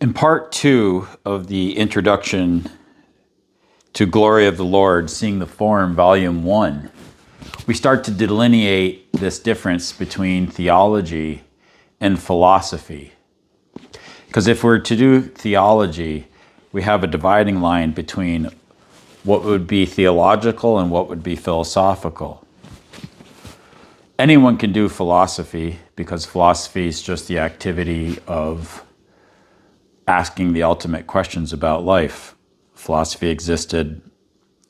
In part 2 of the introduction to Glory of the Lord, Seeing the Form, Volume 1, we start to delineate this difference between theology and philosophy. Because if we're to do theology, we have a dividing line between what would be theological and what would be philosophical. Anyone can do philosophy, because philosophy is just the activity of asking the ultimate questions about life. Philosophy existed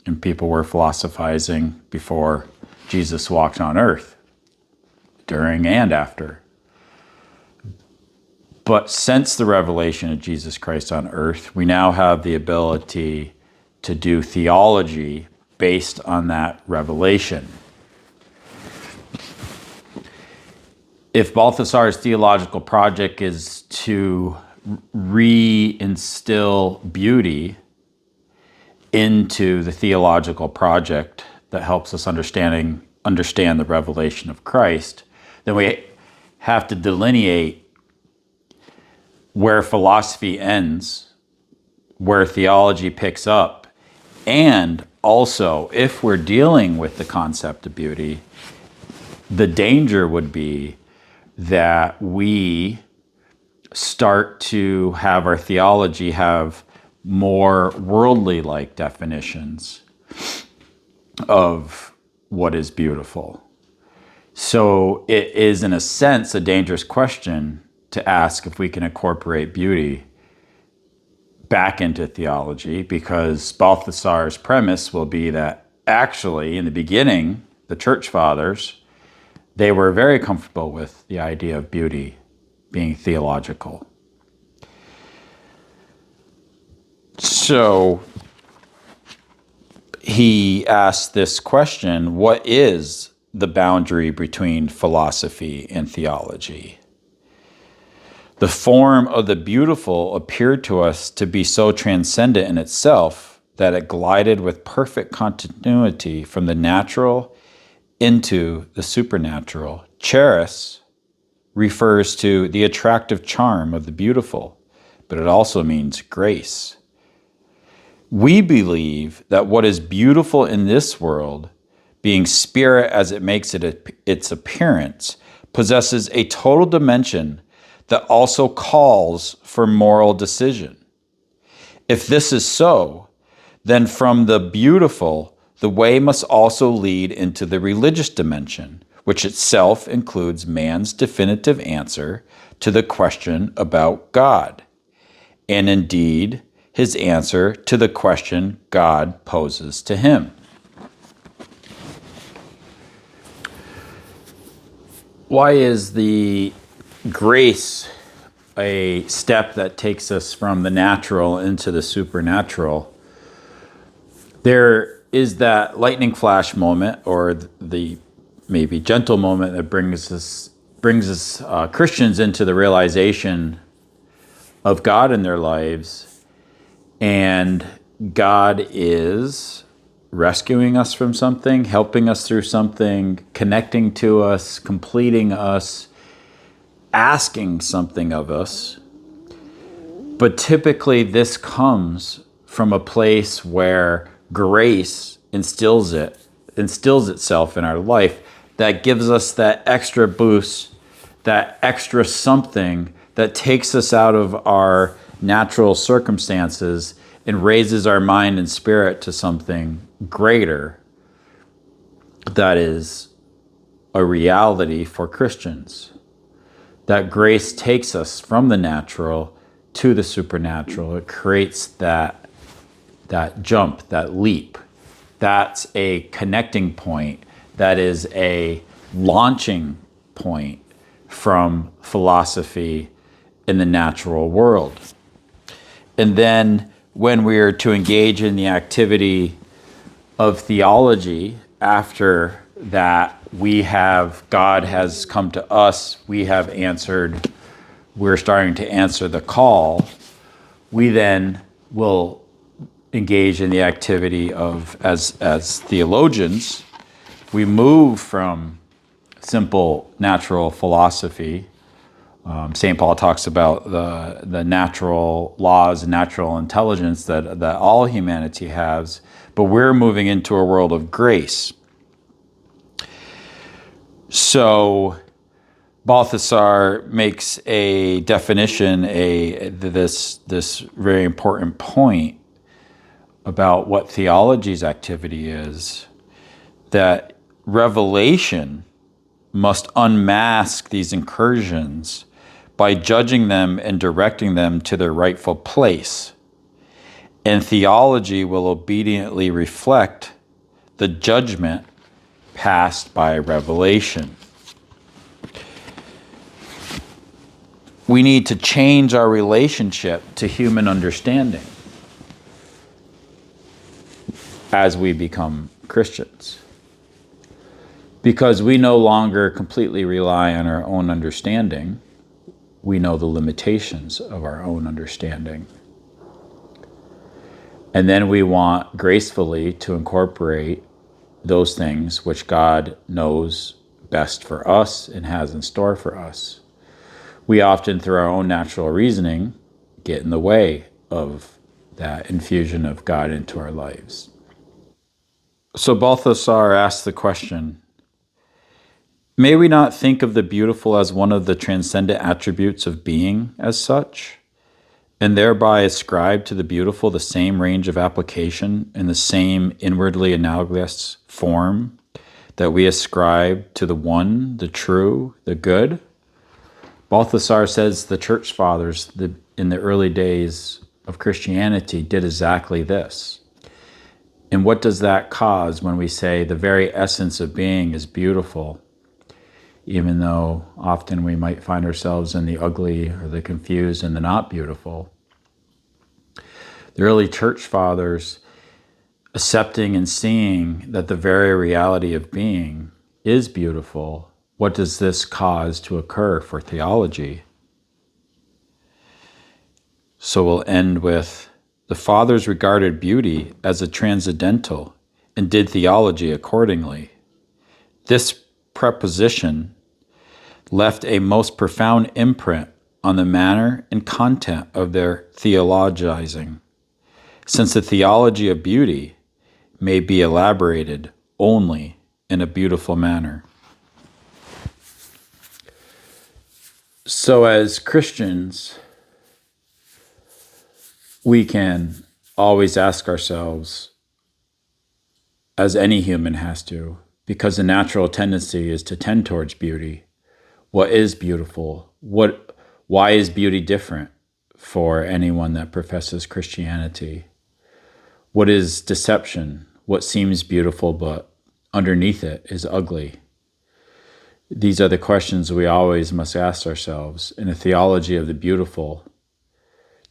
and people were philosophizing before Jesus walked on earth, during and after. But since the revelation of Jesus Christ on earth, we now have the ability to do theology based on that revelation. If Balthasar's theological project is to reinstill beauty into the theological project that helps us understand the revelation of Christ, then we have to delineate where philosophy ends, where theology picks up, and also, if we're dealing with the concept of beauty, the danger would be that we start to have our theology have more worldly-like definitions of what is beautiful. So it is, in a sense, a dangerous question to ask if we can incorporate beauty back into theology, because Balthasar's premise will be that actually, in the beginning, the church fathers, they were very comfortable with the idea of beauty being theological. So he asked this question: what is the boundary between philosophy and theology? The form of the beautiful appeared to us to be so transcendent in itself that it glided with perfect continuity from the natural into the supernatural. Charis refers to the attractive charm of the beautiful, but it also means grace. We believe that what is beautiful in this world, being spirit as it makes it its appearance, possesses a total dimension that also calls for moral decision. If this is so, then from the beautiful, the way must also lead into the religious dimension, which itself includes man's definitive answer to the question about God, and indeed his answer to the question God poses to him. Why is the grace a step that takes us from the natural into the supernatural? There is that lightning flash moment, or the maybe gentle moment, that brings us Christians into the realization of God in their lives, and God is rescuing us from something, helping us through something, connecting to us, completing us, asking something of us. But typically this comes from a place where grace instills itself in our life, that gives us that extra boost, that extra something that takes us out of our natural circumstances and raises our mind and spirit to something greater that is a reality for Christians. That grace takes us from the natural to the supernatural. It creates that jump, that leap. That's a connecting point. That is a launching point from philosophy in the natural world. And then when we are to engage in the activity of theology, after that, God has come to us, we're starting to answer the call. We then will engage in the activity of, as theologians, we move from simple natural philosophy. St. Paul talks about the natural laws and natural intelligence that all humanity has, but we're moving into a world of grace. So Balthasar makes a definition, this very important point about what theology's activity is, that revelation must unmask these incursions by judging them and directing them to their rightful place. And theology will obediently reflect the judgment passed by revelation. We need to change our relationship to human understanding as we become Christians, because we no longer completely rely on our own understanding. We know the limitations of our own understanding. And then we want gracefully to incorporate those things which God knows best for us and has in store for us. We often, through our own natural reasoning, get in the way of that infusion of God into our lives. So Balthasar asks the question, may we not think of the beautiful as one of the transcendent attributes of being as such, and thereby ascribe to the beautiful the same range of application and the same inwardly analogous form that we ascribe to the one, the true, the good? Balthasar says the church fathers in the early days of Christianity did exactly this. And what does that cause when we say the very essence of being is beautiful, even though often we might find ourselves in the ugly or the confused and the not beautiful? The early church fathers accepting and seeing that the very reality of being is beautiful. What does this cause to occur for theology? So we'll end with, the fathers regarded beauty as a transcendental and did theology accordingly. This preposition left a most profound imprint on the manner and content of their theologizing, since the theology of beauty may be elaborated only in a beautiful manner. So as Christians, we can always ask ourselves, as any human has to, because the natural tendency is to tend towards beauty. What is beautiful? Why is beauty different for anyone that professes Christianity? What is deception? What seems beautiful but underneath it is ugly? These are the questions we always must ask ourselves in a theology of the beautiful,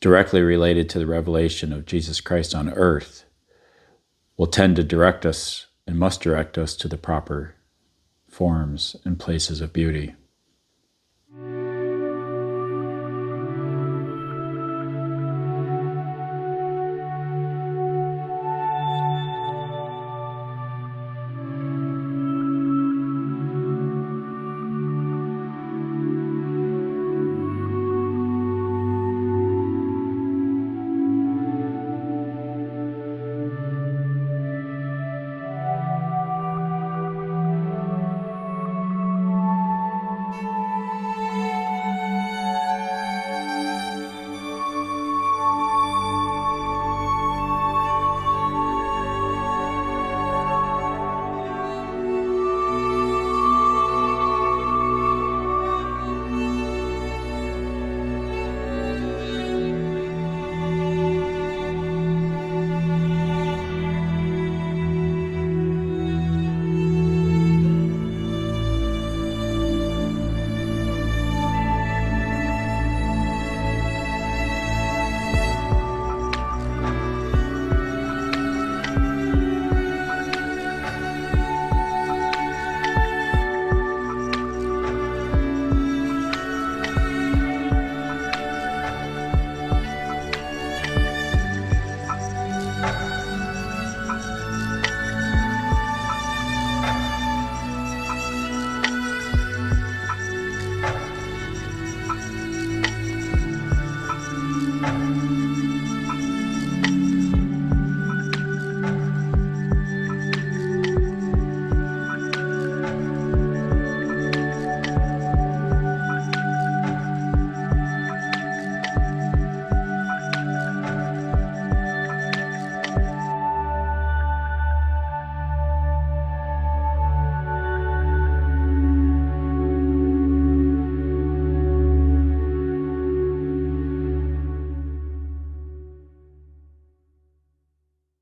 directly related to the revelation of Jesus Christ on earth, will tend to direct us and must direct us to the proper forms and places of beauty.